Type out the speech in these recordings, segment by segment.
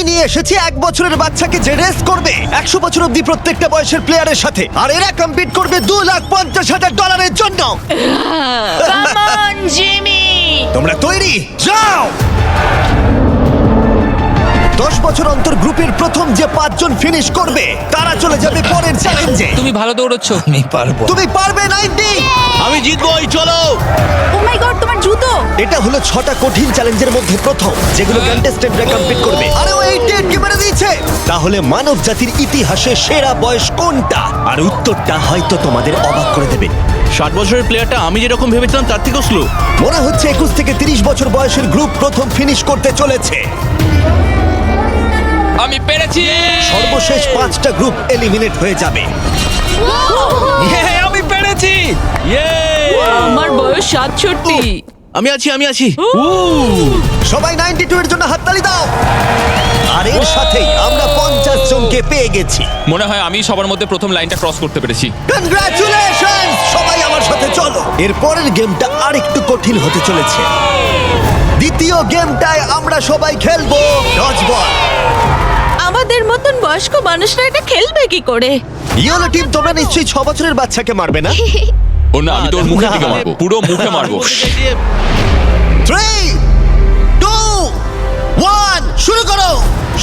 নিয়ে এসেছি 1 বছরের বাচ্চাকে যে রেস করবে 100 বছর অব্দি প্রত্যেকটা বয়সের প্লেয়ারের সাথে, আর এরা কম্পিট করবে $2,50,000 জন্য। Come on Jimmy. তোমরা তৈরি? যাও। 10 বছর অন্তর গ্রুপের প্রথম যে 5 জন ফিনিশ করবে তারা চলে যাবে পরের চ্যালেঞ্জে। তুমি ভালো দৌড়চ্ছ। আমি পারবো। তুমি পারবে 90। আমি জিতবই, চলো। ও মাই গড, তোমার জুতো। এটা হলো 6টা কঠিন চ্যালেঞ্জের মধ্যে প্রথম, যেগুলো কন্টেস্টেন্টরা কমপ্লিট করবে। আরে ও 88 মেরে দিয়েছে। তাহলে মানব জাতির ইতিহাসে সেরা বয়স কোনটা? আর উত্তরটা হয়তো তোমাদের অবাক করে দেবে। 60 বছরের প্লেয়ারটা আমি যেরকম ভেবেছিলাম তার থেকেও স্লো। মনে হচ্ছে 21 থেকে 30 বছর বয়সের গ্রুপ প্রথম ফিনিশ করতে চলেছে। আমি পেরেছি। সর্বশেষ 5টা গ্রুপ এলিমিনেট হয়ে যাবে। আমি পেরেছি। আমার বয়স 67। আমি আছি। সবাই 92 এর জন্য হাততালি দাও। আর এর সাথেই আমরা 50 জনকে পেয়ে গেছি। মনে হয় আমি সবার মধ্যে প্রথম লাইনটা ক্রস করতে পেরেছি। কনগ্রাচুলেশন! সবাই আমার সাথে চলো। এর পরের গেমটা আরেকটু কঠিন হতে চলেছে। দ্বিতীয় গেমটায় আমরা সবাই খেলবো ডজ বল। আমাদের মতন বয়স্ক মানুষরা এটা খেলবে কি করে? ইয়েলো টিম, তোমরা নিশ্চয়ই 6 বছরের বাচ্চাকে মারবে না? ও না, আমি তোর মুখের দিকে মারবো, পুরো মুখে মারবো। 3, 2, 1 শুরু করো।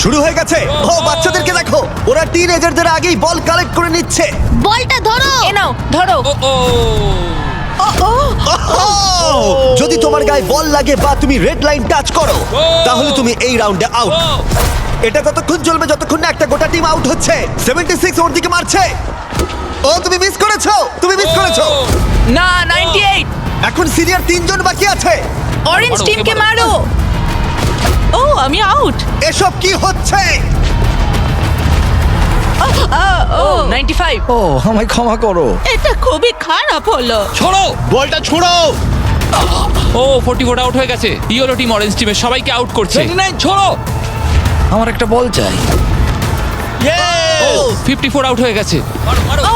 শুরু হয়ে গেছে। ও বাচ্চাদেরকে দেখো, ওরা টিনেজারদের আগেই বল কালেক্ট করে নিচ্ছে। বলটা ধরো। এ নাও, ধরো। যদি তোমার গায়ে বল লাগে বা তুমি রেড লাইন টাচ করো, তাহলে তুমি এই রাউন্ডে আউট। এটা ততক্ষণ চলবে যতক্ষণ না একটা গোটা টিম আউট হচ্ছে। 76 ওর দিকে মারছে। ও তুমি মিস করেছো, না, 98। এখন সিনিয়র 3 জন বাকি আছে। অরেঞ্জ মারো, টিমকে ওকে মারো। ও, আমি আউট। এসব কি হচ্ছে? ও 95। ও আমায় ক্ষমা করো। এটা খুবই খারাপ হলো। ছোড়ো। বলটা ছোড়ো। ও 44 আউট হয়ে গেছে। ইয়েলো টিম অরেঞ্জ টিমের সবাইকে আউট করছে। 29 ছোড়ো। আমার একটা বল চাই। ও 54 আউট হয়ে গেছে। ও